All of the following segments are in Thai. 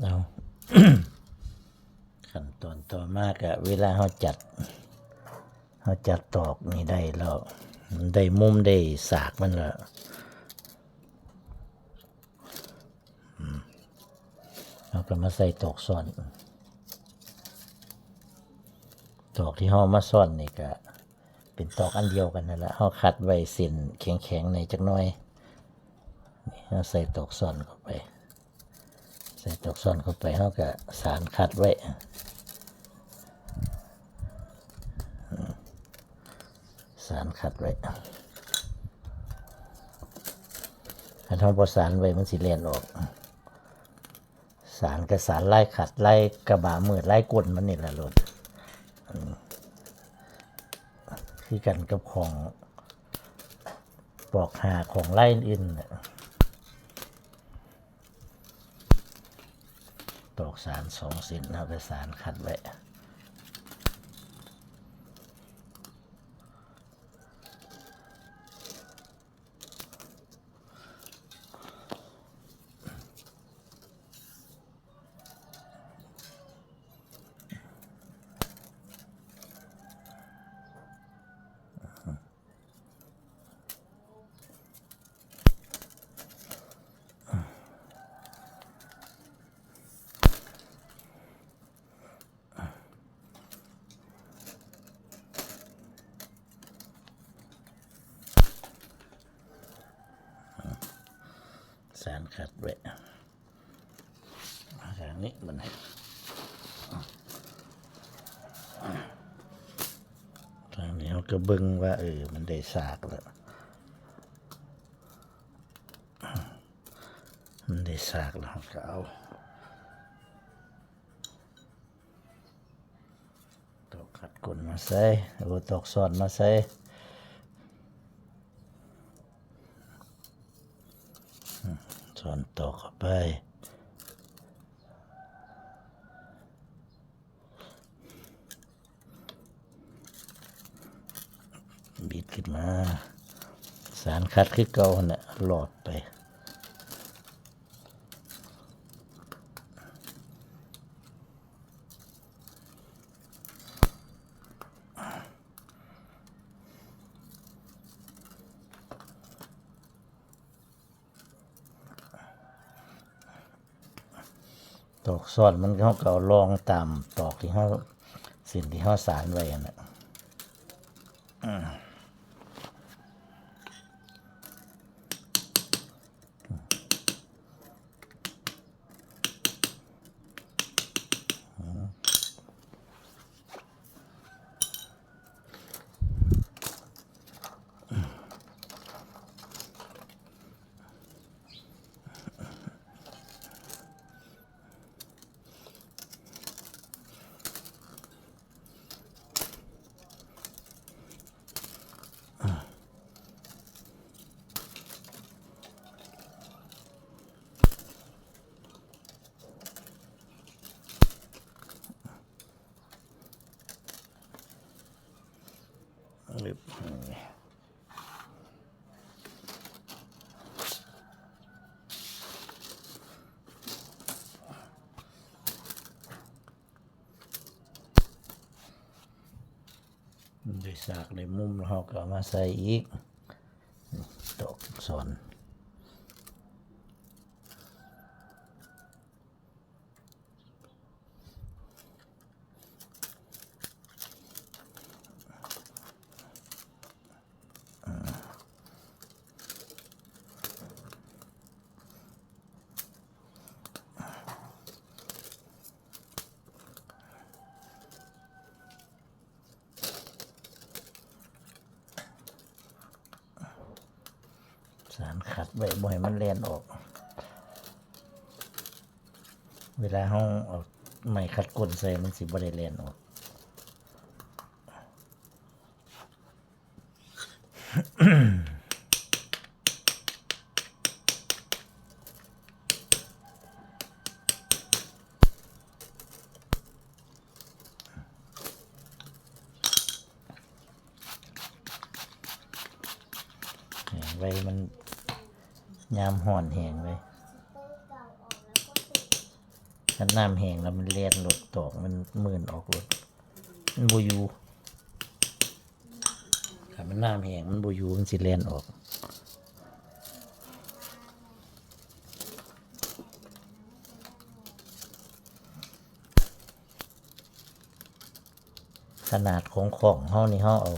เอา ขั้นตอนต่อมากะเวลาเขาจัดตอกนี่ได้แล้วได้มุมได้สากมันแล้วเราก็มาใส่ตอกซ่อนตอกที่เขามาซ่อนนี่ก็เป็นตอกอันเดียวกันนั่นแหละเขาคัดไว้เส้นแข็งๆในจักหน่อยนี่เราใส่ตอกซ่อนเข้าไปใส่ตอกซ่อนเข้าไปเขาก็สานคัดไว้สารขัดไว้ถ้าทำพอสารไว้มันสิเลียนออกสารกับสารไล่ขัดไล่กระบะมือไล่กลมันนี่แหละรถคือกันกับของปอกหาของไล่อื่นตอกสาร2 เส้นเอาไปสารขัดไว้สารขัดไว้อย่างนี้มันทางนี้เขาก็เบิ่งว่ามันได้สากแล้วมันได้สากแล้วก็เอาตอกขัดก้นมาใส่เอาตอกซ่อนมาใส่ซ่อนตอกเข้าไปบิดขึ้นมาสารคัดคือเก่าเนี่ยหลอดไปตอกซ่อนมันเขาก็ลองตามตอกที่เขาสิ่งที่เขาสารไว้นะด้วยสากในมุมเราก็มาใส่อีกตอกซ่อนสารขัดไว้บ่ให้มันเลียนออกเวลาเราเอาไม้ขัดก้นใส่มันสิบ่ได้เลียนออกไว้มันยามห่อนแห้งไว้ ถ้าน้ำแห้งแล้วมันเลียนหลุดตอกมันมื่นออกหลุดมันบ่อยู่ถ้ามันน้ำแห้งมันบ่อยู่มันสิเลียนออกขนาดของเฮานี่เฮาเอา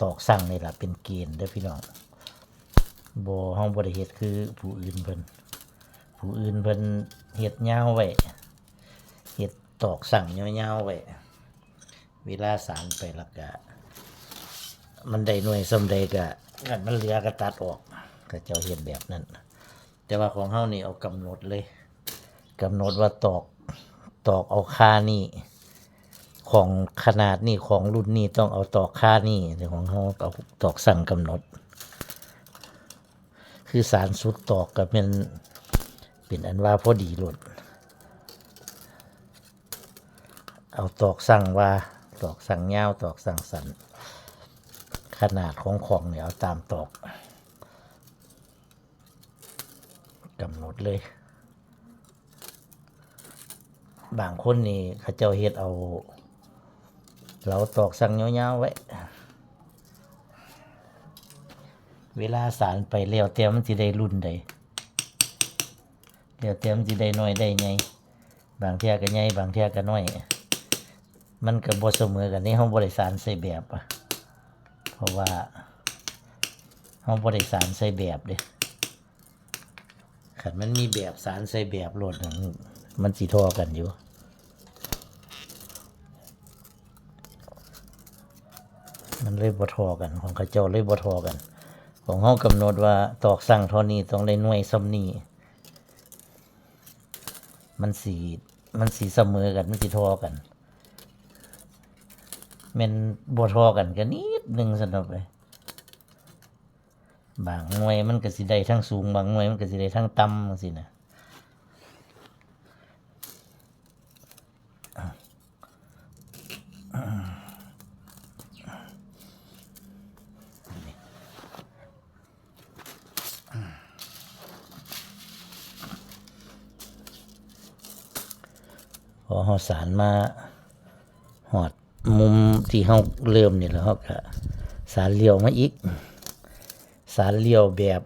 ตอกสั่งนี่ล่ะเป็นเกณฑ์เด้อพี่น้องบ่เฮาบ่ได้เฮ็ดคือผู้อื่นเพิ่นเฮ็ดยาวไว้เฮ็ดตอกสั่งยาวๆไว้เวลาสารไปแล้วก็มันได้หน่วยสำใดก็กันมันเหลือก็ตัดออกก็เจ้าเฮ็ดแบบนั้นแต่ว่าของเฮานี่เอากำหนดเลยกำหนดว่าตอกเอาค่านี่ของขนาดนี้ของรุ่นนี้ต้องเอาตอกค่านี่แต่ของเฮาเอาตอกสั่งกำหนดคือสารสุดตอกก็เป็นอันว่าพอดีหลดเอาตอกสั่งว่าตอกสั่งยาวตอกสั่งสั้นขนาดของเนี่ยเอาตามตอกกำหนดเลยบางคนนี่เขาเจ้าเฮ็ดเอาเราตอกสั่งยาวๆไว้เวลาสารไปแล้วแต่มันสิได้รุ่นใดแล้วแต่มันสิได้น้อยได้ใหญ่บางเที่ยก็ใหญ่บางเที่ยก็น้อยมันก็บ่เสมอกันนี่เฮาบ่ได้สารใส่แบบเพราะว่าเฮาบ่ได้สารใส่แบบเด้คันมันมีแบบสารใส่แบบโลดมันสิเท่ากันอยู่มันเลยบ่เท่ากันของเขาเจ้าเลยบ่เท่ากันของเฮากำหนดว่าตอกสั่งเท่านี้ต้องได้หน่วยซ้ำนี้มันสิเสมอกันมันสิเท่ากันแม่นบ่เท่ากันก็นิดนึงซั่นดอกเลยบางหน่วยมันก็สิได้ทั้งสูงบางหน่วยมันก็สิได้ทั้งต่ำจังซี่นะพอเฮาสารมาหอดมุมที่เฮาเริ่มนี่แล้วเฮาก็สารเลี้ยวมาอีกสารเลี้ยวแบบ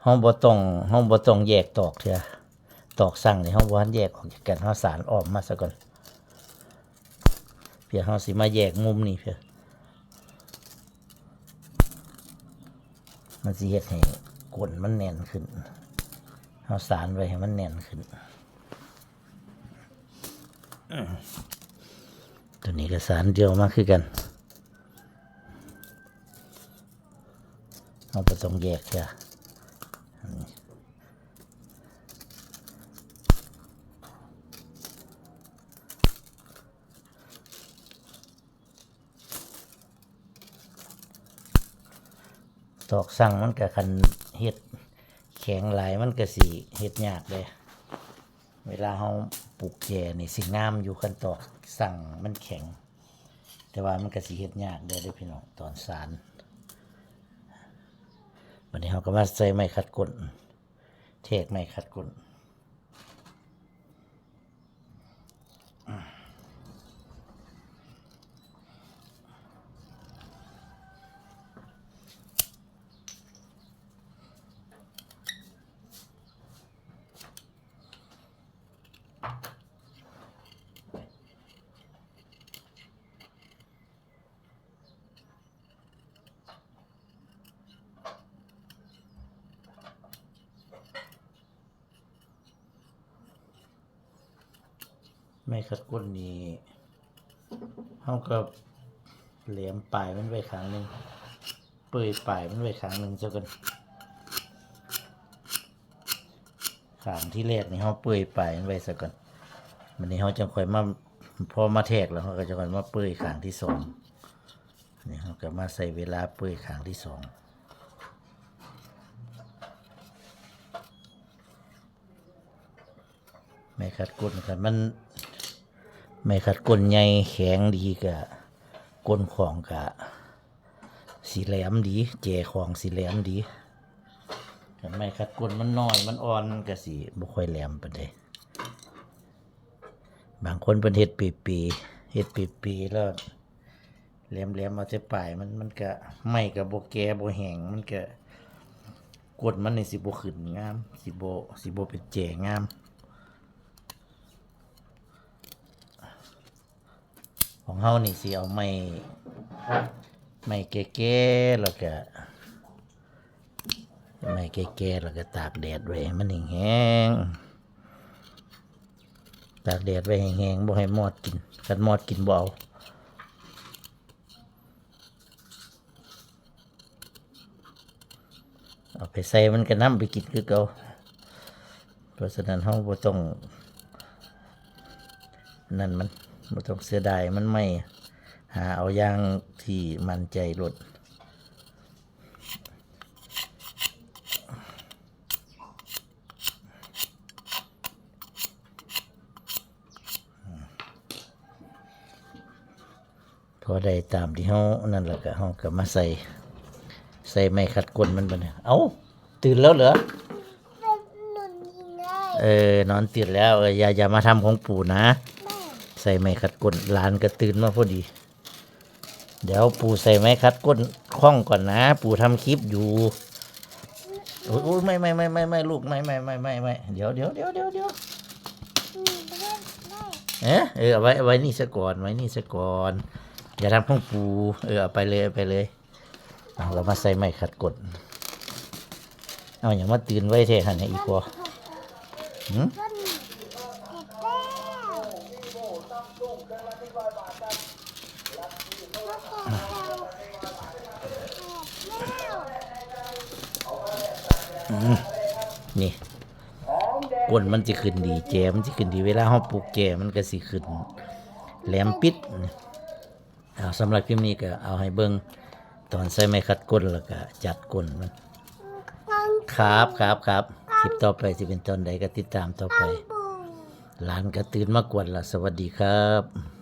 เฮาบ่ต้องแยกตอกเถอะตอกสั่งนี่เฮาบ่ทันแยกออกจากกันเฮาสารออกมาซะก่อนเพื่อเฮาสิมาแยกมุมนี่เพื่อมันสิเฮ็ดให้ก้นมันแน่นขึ้นเฮาสารไว้ให้มันแน่นขึ้นตัวนี้ก็สารเดียวมาคือกันเราต้องแยกเถอะตอกสั่งมันก็คันเฮ็ดแข็งหลายมันก็สิเฮ็ดยากเลยเวลาเฮาปลูกแก่นี่สิงามอยู่คันตอกสั่งมันแข็งแต่ว่ามันก็สิเฮ็ดยากเด้อพี่น้องตอนสารวันนี้เฮาก็มาใส่ไม้ขัดก้นเทกไม้ขัดก้นไม้ขัดก้นนี่เฮาก็แหลมปลายมันไว้ข้างนึงเปื่อยปลายมันไว้ข้างนึงซะก่อนข้างที่แรกนี่เฮาเปื่อยปลายมันไว้ซะก่อนวันนี้เฮาจังค่อยมาพอมาแทกแล้วเฮาก็จะค่อยมาเปื่อยข้างที่สองนี่เฮาก็มาใส่เวลาเปื่อยข้างที่สองไม้ขัดก้นกันมันไม่ขัดก้นใหญ่แข็งดีกะก้นของกะสีแหลมดีเจของสีแหลมดีแต่ไม่ขัดก้นมันน้อยมันอ่อนกะสีบ่ค่อยแหลมปานใด บางคนเพิ่นเฮ็ดปีๆเฮ็ดปีๆแล้วแหลมๆเอาแต่ปลายมันก็ไม้ก็บ่แก่บ่แห้งมันก็กดมันนี่สิบ่ขึ้นงามสิบ่เป็นแจ๋งามของเฮานี่สิเอาไม้แก่ๆแล้วก็ไม้แก่ๆแล้วก็ตากแดดไว้ให้มันแห้งๆตากแดดไว้แห้งๆบ่ให้มอดกินคันมอดกินบ่เอาเอาไปใส่มันก็นำไปกินคือเก่าเพราะฉะนั้นเฮาบ่ต้องนั่นมันบ่ต้องเสียดายมันไม่หาเอาอย่างที่มั่นใจลดพอได้ตามที่เฮานั่นแหละก็เฮาก็มาใส่ไม้ขัดก้นมันบัดนี้เอ้าตื่นแล้วเหรอนอนตื่นแล้วอย่ามาทำของปู่นะใส่ไม้ขัดก้นหลานก็ตื่นมาพอดีเดี๋ยวปู่ใส่ไม้ขัดก้นคล้องก่อนนะปู่ทำคลิปอยู่โอ้ยไม่ลูกไม่เดี๋ยวเอาไว้นี่ซะก่อนไว้นี่ซะก่อนอย่าทำของปู่เอาไปเลยเรามาใส่ไม้ขัดก้นเอาอย่ามาตื่นไว้เท่หันให้อีกพอนี่ก้นมันจะขึ้นดีแจมันจะขึ้นดีเวลาเราปลูกแจมันก็สิขึ้นแหลมปิดเอาสำหรับคลิปนี้ก็เอาให้เบิ่งตอนใส่ไม้ขัดก้นแล้วก็จัดก้นมันครับคลิปต่อไปจะเป็นตอนใดก็ติดตามต่อไปหลานก็ตื่นมากวนละสวัสดีครับ